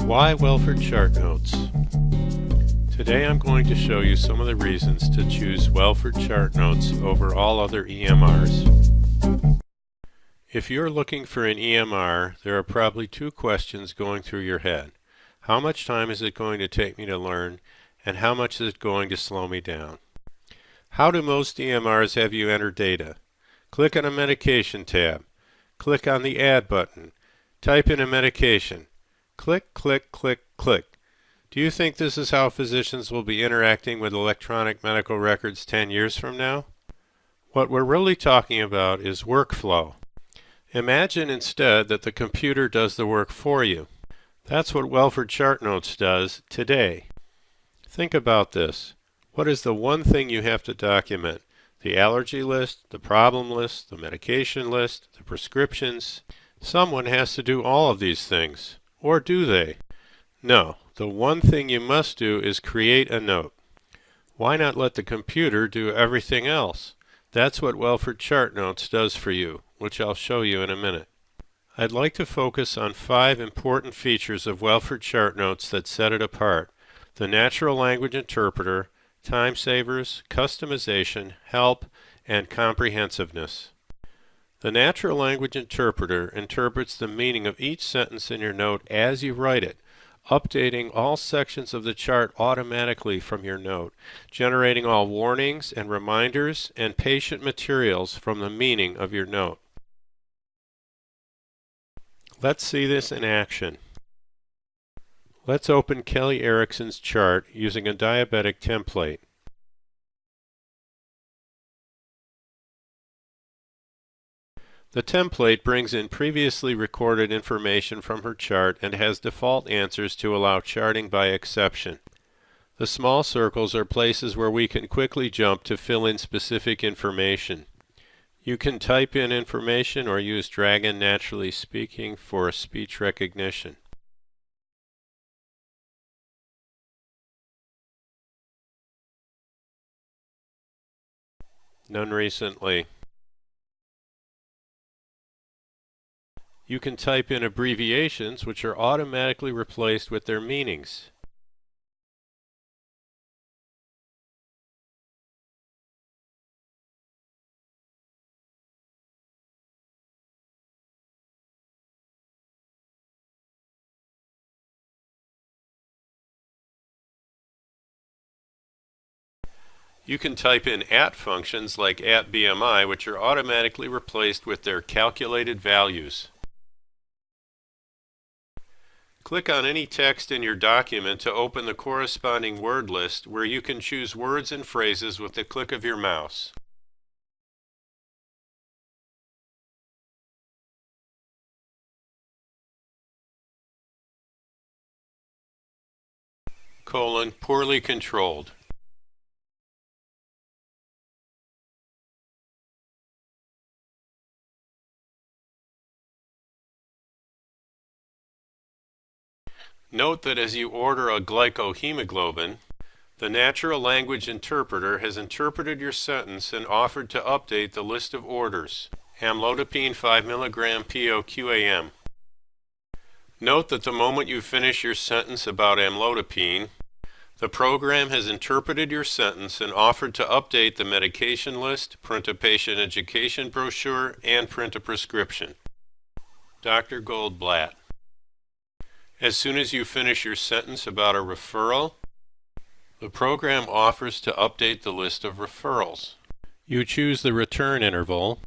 Why Welford chart notes? Today I'm going to show you some of the reasons to choose Welford chart notes over all other EMRs. If you're looking for an EMR, there are probably two questions going through your head. How much time is it going to take me to learn, and how much is it going to slow me down? How do most EMRs have you enter data? Click on a medication tab. Click on the Add button. Type in a medication. Click, click, click, click. Do you think this is how physicians will be interacting with electronic medical records 10 years from now? What we're really talking about is workflow. Imagine instead that the computer does the work for you. That's what Welford Chart Notes does today. Think about this. What is the one thing you have to document? The allergy list, the problem list, the medication list, the prescriptions. Someone has to do all of these things. Or do they? No. The one thing you must do is create a note. Why not let the computer do everything else? That's what Welford Chart Notes does for you, which I'll show you in a minute. I'd like to focus on 5 important features of Welford Chart Notes that set it apart: the natural language interpreter, time savers, customization, help, and comprehensiveness. The natural language interpreter interprets the meaning of each sentence in your note as you write it, updating all sections of the chart automatically from your note, generating all warnings and reminders and patient materials from the meaning of your note. Let's see this in action. Let's open Kelly Erickson's chart using a diabetic template. The template brings in previously recorded information from her chart and has default answers to allow charting by exception. The small circles are places where we can quickly jump to fill in specific information. You can type in information or use Dragon Naturally Speaking for speech recognition. None recently. You can type in abbreviations, which are automatically replaced with their meanings. You can type in @ functions like @BMI, which are automatically replaced with their calculated values. Click on any text in your document to open the corresponding word list, where you can choose words and phrases with the click of your mouse. Poorly controlled. Note that as you order a glycohemoglobin, the natural language interpreter has interpreted your sentence and offered to update the list of orders. Amlodipine 5 mg POQAM. Note that the moment you finish your sentence about amlodipine, the program has interpreted your sentence and offered to update the medication list, print a patient education brochure, and print a prescription. Dr. Goldblatt. As soon as you finish your sentence about a referral, the program offers to update the list of referrals. You choose the return interval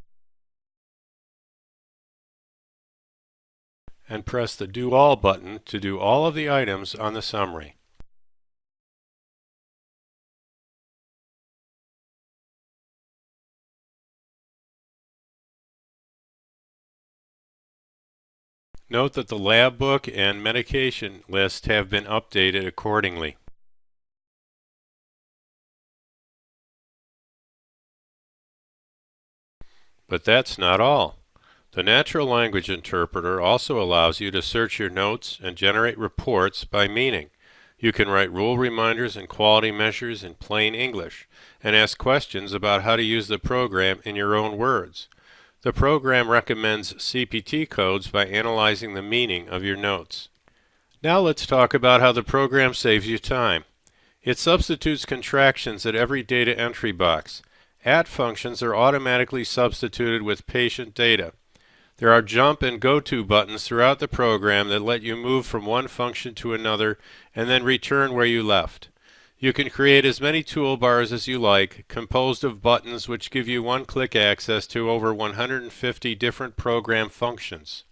and press the Do All button to do all of the items on the summary. Note that the lab book and medication list have been updated accordingly. But that's not all. The natural language interpreter also allows you to search your notes and generate reports by meaning. You can write rule reminders and quality measures in plain English and ask questions about how to use the program in your own words. The program recommends CPT codes by analyzing the meaning of your notes. Now let's talk about how the program saves you time. It substitutes contractions at every data entry box. At functions are automatically substituted with patient data. There are jump and go to buttons throughout the program that let you move from one function to another and then return where you left. You can create as many toolbars as you like, composed of buttons which give you one-click access to over 150 different program functions.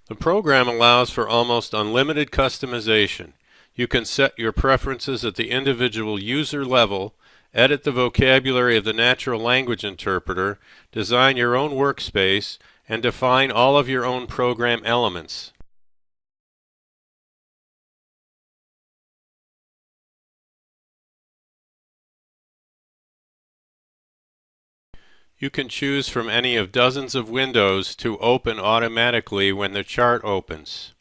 The program allows for almost unlimited customization. You can set your preferences at the individual user level, edit the vocabulary of the natural language interpreter, design your own workspace, and define all of your own program elements. You can choose from any of dozens of windows to open automatically when the chart opens.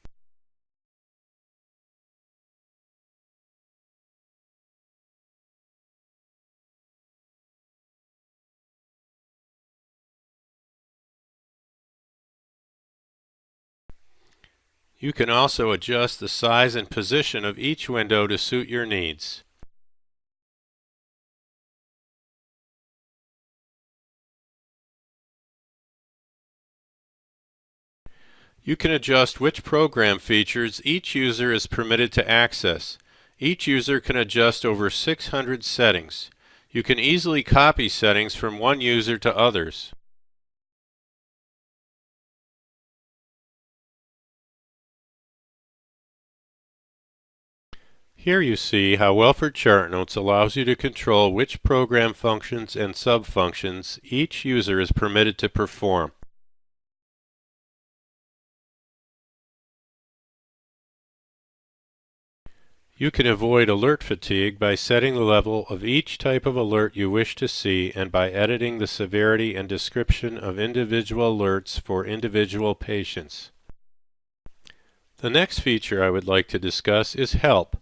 You can also adjust the size and position of each window to suit your needs. You can adjust which program features each user is permitted to access. Each user can adjust over 600 settings. You can easily copy settings from one user to others. Here you see how Welford Chart Notes allows you to control which program functions and sub-functions each user is permitted to perform. You can avoid alert fatigue by setting the level of each type of alert you wish to see and by editing the severity and description of individual alerts for individual patients. The next feature I would like to discuss is help.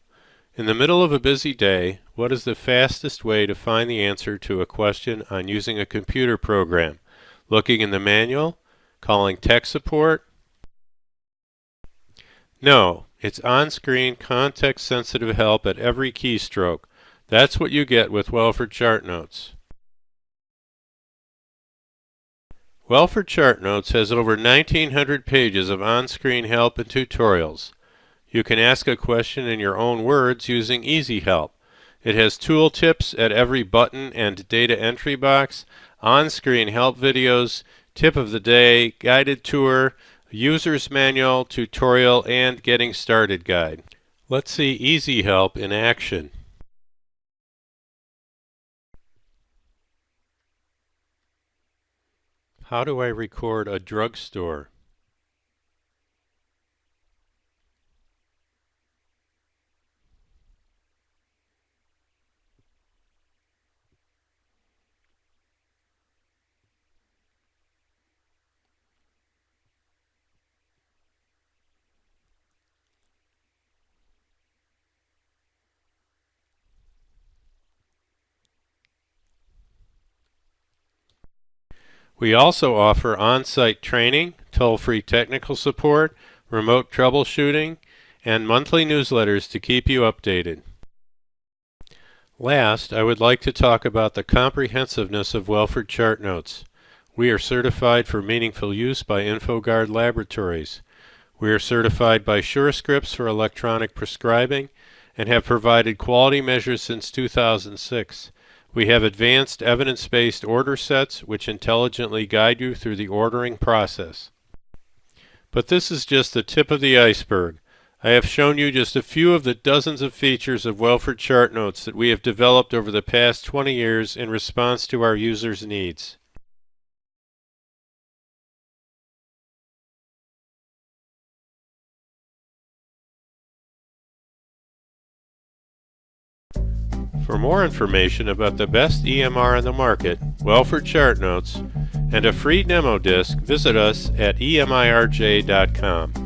In the middle of a busy day, what is the fastest way to find the answer to a question on using a computer program? Looking in the manual? Calling tech support? No, it's on-screen, context-sensitive help at every keystroke. That's what you get with Welford Chart Notes. Welford Chart Notes has over 1,900 pages of on-screen help and tutorials. You can ask a question in your own words using Easy Help. It has tool tips at every button and data entry box, on-screen help videos, tip of the day, guided tour, user's manual, tutorial, and getting started guide. Let's see Easy Help in action. How do I record a drugstore? We also offer on-site training, toll-free technical support, remote troubleshooting, and monthly newsletters to keep you updated. Last, I would like to talk about the comprehensiveness of Welford Chart Notes. We are certified for meaningful use by InfoGuard Laboratories. We are certified by SureScripts for electronic prescribing and have provided quality measures since 2006. We have advanced evidence-based order sets which intelligently guide you through the ordering process. But this is just the tip of the iceberg. I have shown you just a few of the dozens of features of Welford Chart Notes that we have developed over the past 20 years in response to our users' needs. For more information about the best EMR on the market, Welford Chart Notes, and a free demo disc, visit us at emirj.com.